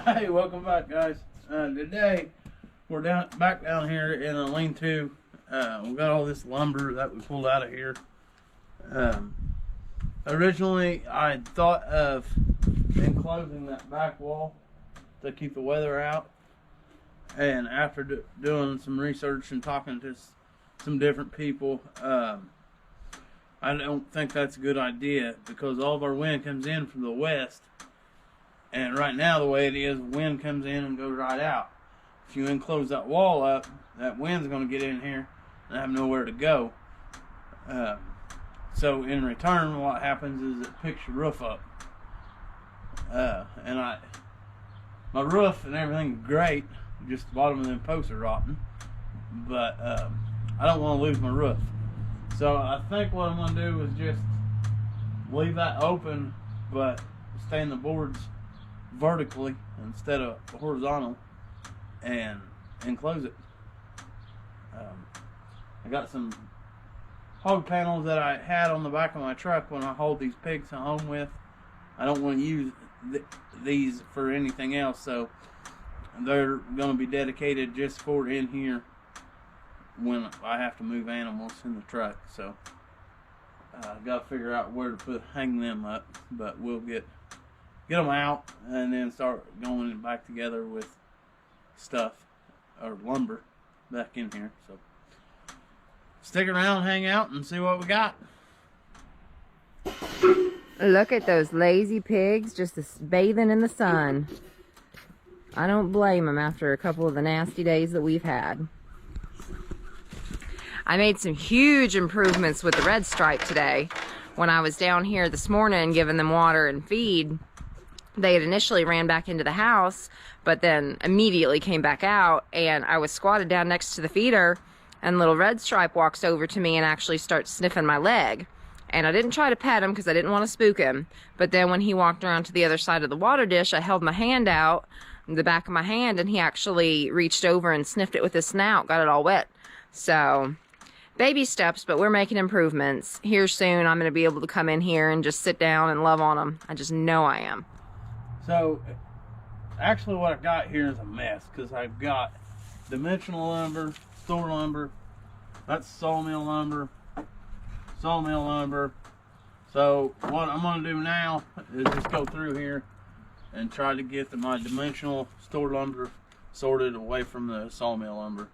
Hey, welcome back, guys. Today we're back down here in a lean-to. We got all this lumber that we pulled out of here. Originally, I thought of enclosing that back wall to keep the weather out. And after doing some research and talking to some different people, I don't think that's a good idea because all of our wind comes in from the west. And right now, the way it is, wind comes in and goes right out. If you enclose that wall up, that wind's going to get in here and have nowhere to go. So in return, what happens is it picks your roof up. And my roof and everything's great, just the bottom of them posts are rotten. But I don't want to lose my roof. So I think what I'm going to do is just leave that open, but stay in the boards vertically instead of horizontal and enclose it. I got some hog panels that I had on the back of my truck when I hauled these pigs home with. I don't want to use these for anything else, so they're going to be dedicated just for in here when I have to move animals in the truck. So I've got to figure out where to hang them up, but we'll get them out and then start going back together with stuff or lumber back in here. So stick around, hang out, and see what we got. Look at those lazy pigs just bathing in the sun. I don't blame them after a couple of the nasty days that we've had. I made some huge improvements with the red stripe today. When I was down here this morning giving them water and feed, they had initially ran back into the house, but then immediately came back out, and I was squatted down next to the feeder, and little red stripe walks over to me and actually starts sniffing my leg. And I didn't try to pet him because I didn't want to spook him. But then when he walked around to the other side of the water dish, I held my hand out, the back of my hand, and he actually reached over and sniffed it with his snout, got it all wet. So baby steps, but we're making improvements. Here soon I'm going to be able to come in here and just sit down and love on them. I just know I am. So actually what I got here is a mess because I've got dimensional lumber, store lumber, that's sawmill lumber. So what I'm going to do now is just go through here and try to get my dimensional store lumber sorted away from the sawmill lumber.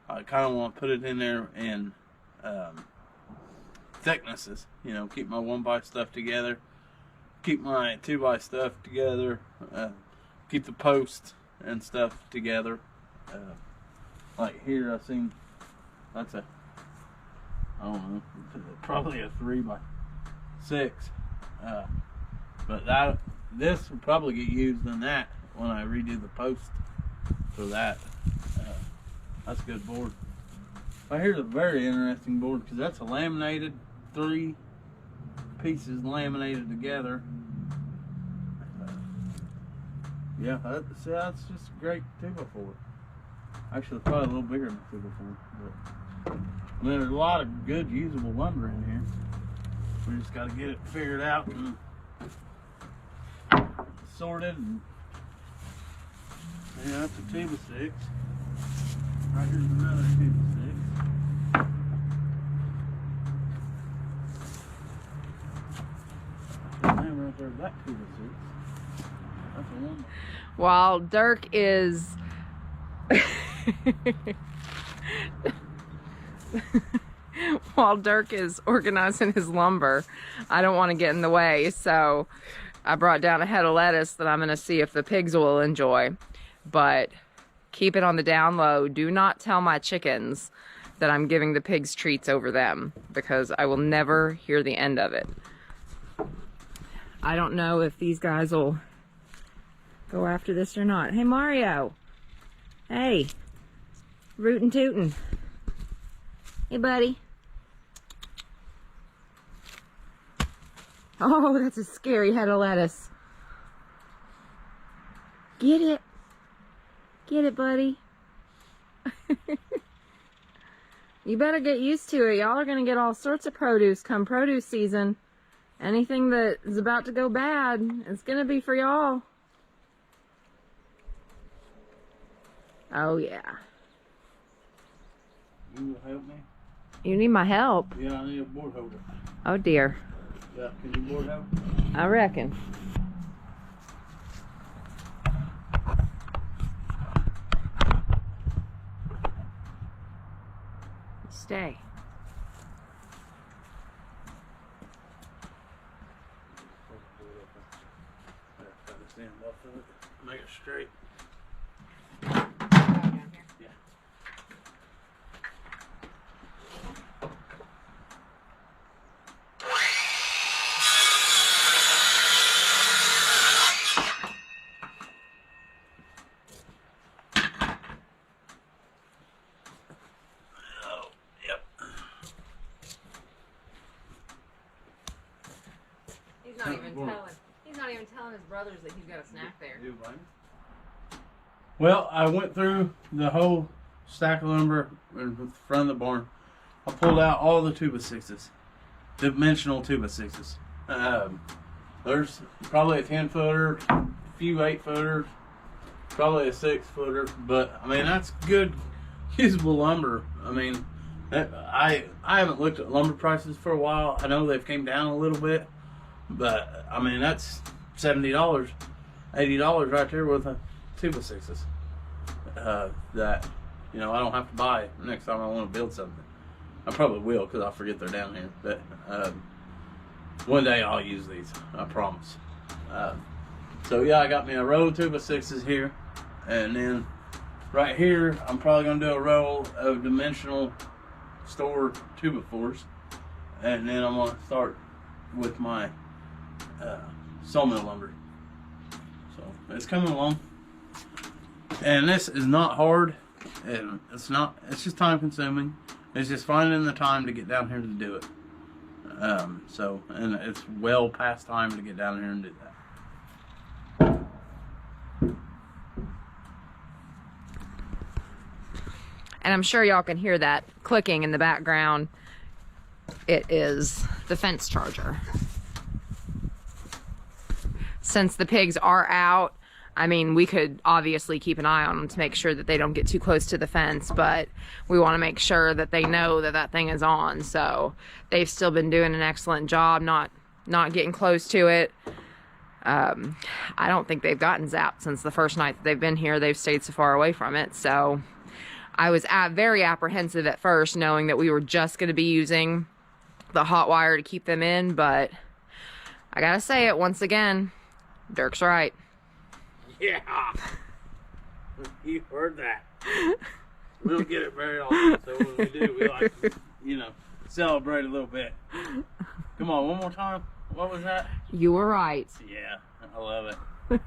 I kind of want to put it in there in thicknesses, you know, keep my 1x stuff together, keep my 2x stuff together, keep the posts and stuff together. Like here I've seen that's a, I don't know, probably a 3x6, but this will probably get used in that when I redo the post for that. That's a good board. Right here's a very interesting board because that's a laminated, 3 pieces laminated together. Yeah, that's just a great 2x4. Actually, it's probably a little bigger than a 2x4, but I mean, there's a lot of good usable lumber in here. We just got to get it figured out and sorted. And yeah, that's a 2x6. Right here's another 2x6. And right there, that 2x6. That's a 1. While Dirk is while Dirk is organizing his lumber, I don't want to get in the way, so I brought down a head of lettuce that I'm going to see if the pigs will enjoy. But keep it on the down low. Do not tell my chickens that I'm giving the pigs treats over them, because I will never hear the end of it. I don't know if these guys will go after this or not. Hey, Mario. Hey. Rootin' tootin'. Hey, buddy. Oh, that's a scary head of lettuce. Get it. Get it, buddy. You better get used to it. Y'all are going to get all sorts of produce come produce season. Anything that is about to go bad, it's going to be for y'all. Oh, yeah. You will help me? You need my help. Yeah, I need a board holder. Oh, dear. Yeah, can you board help? I reckon. Stay. Stand off of it. Make it straight. Yeah. Oh, yep. He's not even telling his brothers that he's got a snack there. Well, I went through the whole stack of lumber in front of the barn. I pulled out all the 2x6s, dimensional 2x6s. There's probably a 10-footer, a few 8-footers, probably a 6-footer, but I mean that's good, usable lumber. I mean, I haven't looked at lumber prices for a while. I know they've came down a little bit, but I mean that's $70, $80 right there with a 2x6s. That I don't have to buy next time I want to build something. I probably will because I forget they're down here, but one day I'll use these, I promise. So yeah, I got me a row of 2x6s here, and then right here I'm probably gonna do a row of dimensional store 2x4s, and then I'm gonna start with my sawmill lumber. So it's coming along, and this is not hard, and it's just time consuming. It's just finding the time to get down here to do it. And it's well past time to get down here and do that. And I'm sure y'all can hear that clicking in the background. It is the fence charger. Since the pigs are out, I mean, we could obviously keep an eye on them to make sure that they don't get too close to the fence, but we want to make sure that they know that that thing is on. So they've still been doing an excellent job, not getting close to it. I don't think they've gotten zapped since the first night that they've been here. They've stayed so far away from it. So I was very apprehensive at first, knowing that we were just going to be using the hot wire to keep them in, but I gotta say it once again, Dirk's right. Yeah, you heard that. We don't get it very often, so when we do, we like to, celebrate a little bit. Come on, one more time. What was that? You were right. Yeah, I love it.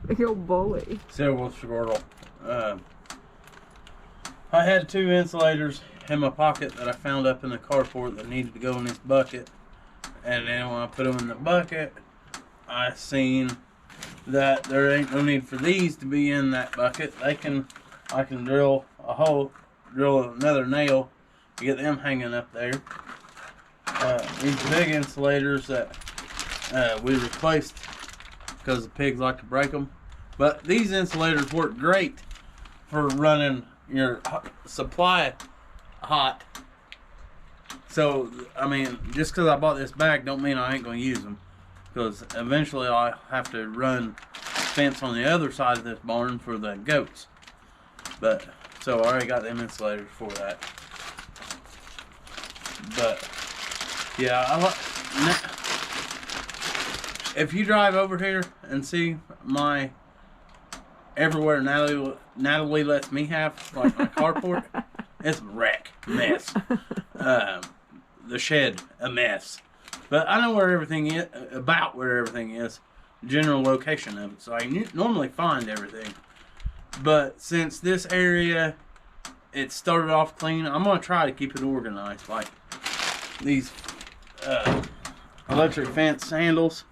Big old bully. Silver squirrel. I had 2 insulators in my pocket that I found up in the carport that needed to go in this bucket. And then when I put them in the bucket, I seen that there ain't no need for these to be in that bucket. I can drill a hole, drill another nail to get them hanging up there. These big insulators that we replaced because the pigs like to break them. But these insulators work great for running your supply hot. So, I mean, just because I bought this bag don't mean I ain't going to use them. Because eventually I'll have to run fence on the other side of this barn for the goats. But, so I already got them insulators for that. But, yeah, if you drive over here and see my everywhere Natalie lets me have, like my carport, it's a wreck, mess. The shed, a mess. But I know where everything is, about where everything is, general location of it, so I normally find everything. But since this area, it started off clean, I'm going to try to keep it organized. Like these electric fence handles.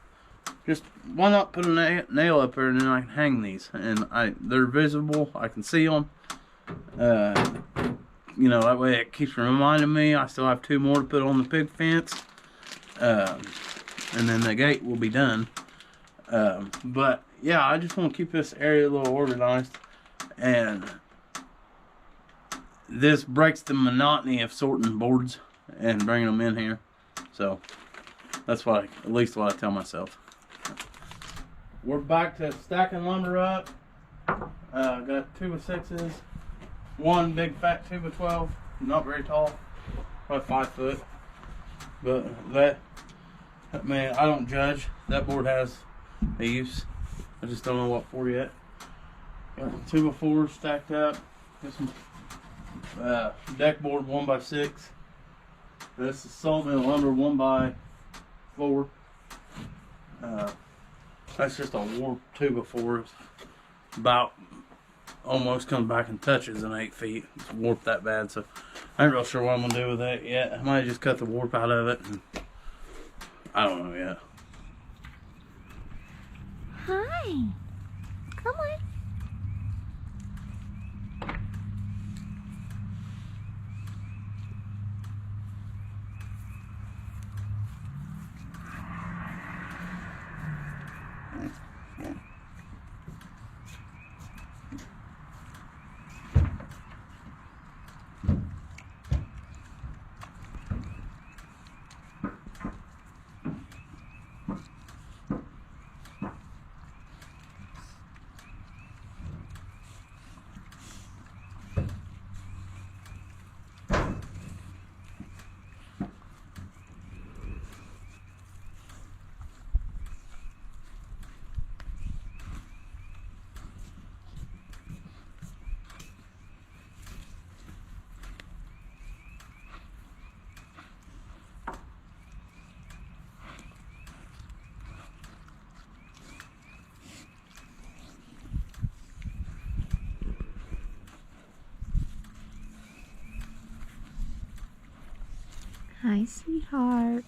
Just why not put a nail up there and then I can hang these, and they're visible. I can see them. You know, that way it keeps reminding me I still have 2 more to put on the pig fence. And then the gate will be done. But yeah, I just want to keep this area a little organized, and this breaks the monotony of sorting boards and bringing them in here. So that's at least what I tell myself. We're back to stacking lumber up. Got 2 of 6s, 1 big fat 2 of 12, not very tall, probably 5 foot. But man, I don't judge. That board has a use. I just don't know what for yet. Got 2 of 4 stacked up. Got some deck board 1x6. This is sawmill lumber 1x4. That's just a warp 2x4. It's about almost comes back and touches an 8 feet. It's warped that bad, so I ain't real sure what I'm gonna do with it yet. I might just cut the warp out of it. And I don't know yet. Hi. Come on. Hi, sweetheart.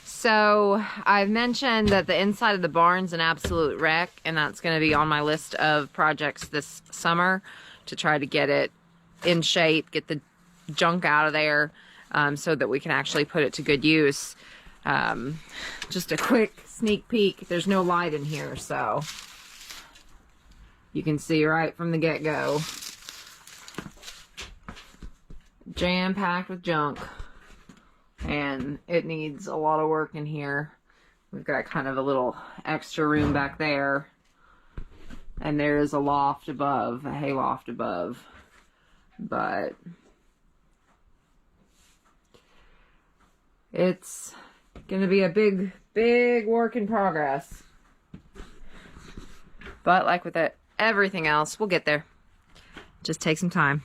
So I've mentioned that the inside of the barn's an absolute wreck, and that's going to be on my list of projects this summer to try to get it in shape, get the junk out of there, so that we can actually put it to good use. Just a quick sneak peek. There's no light in here, so you can see right from the get-go. Jam-packed with junk. And it needs a lot of work in here. We've got kind of a little extra room back there. And there is a loft above, a hay loft above. But it's gonna be a big, big work in progress. But like with everything else, we'll get there. Just take some time.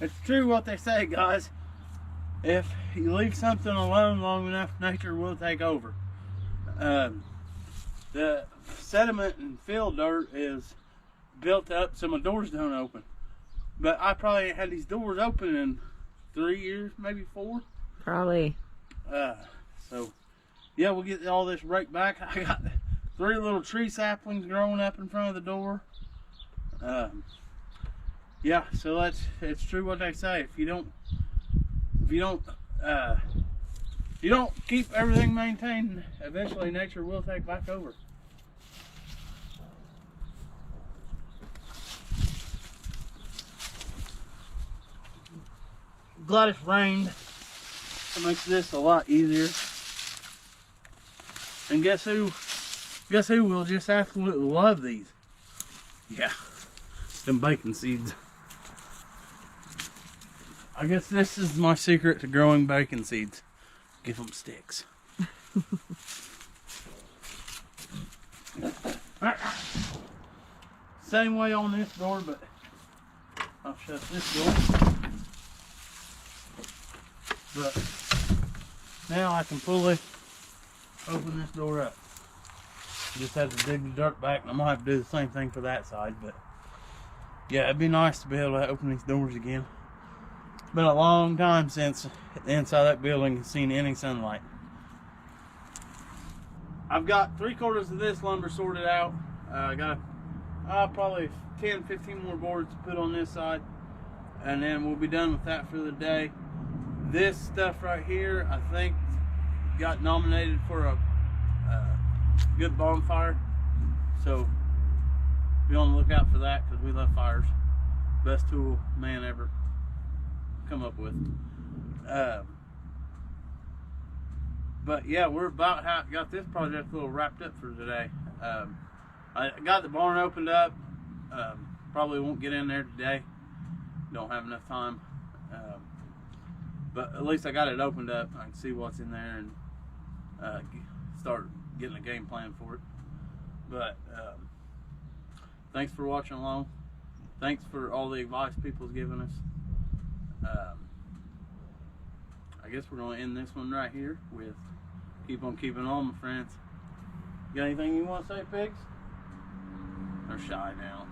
It's true what they say, guys. If you leave something alone long enough, nature will take over. The sediment and fill dirt is built up so my doors don't open. But I probably ain't had these doors open in 3 years, maybe 4. Probably. So, yeah, we'll get all this raked back. I got 3 little tree saplings growing up in front of the door. Yeah, so it's true what they say. If you don't keep everything maintained, eventually nature will take back over. Glad it's rained. It makes this a lot easier. And guess who will just absolutely love these? Yeah, them bacon seeds. I guess this is my secret to growing bacon seeds. Give them sticks. Same way on this door, but I'll shut this door. But now I can fully open this door up. Just have to dig the dirt back, and I'm gonna have to do the same thing for that side. But yeah, it'd be nice to be able to open these doors again. It's been a long time since the inside of that building has seen any sunlight. I've got 3/4 of this lumber sorted out. I got probably 10-15 more boards to put on this side, and then we'll be done with that for the day. This stuff right here, I think, got nominated for a good bonfire, so be on the lookout for that, because we love fires. Best tool man ever come up with. But yeah, we're about got this project a little wrapped up for today. I got the barn opened up. Probably won't get in there today. Don't have enough time. But at least I got it opened up. I can see what's in there and start getting a game plan for it. But thanks for watching along. Thanks for all the advice people's given us. I guess we're going to end this one right here with keep on keeping on, my friends. Got anything you want to say, pigs? They're shy now.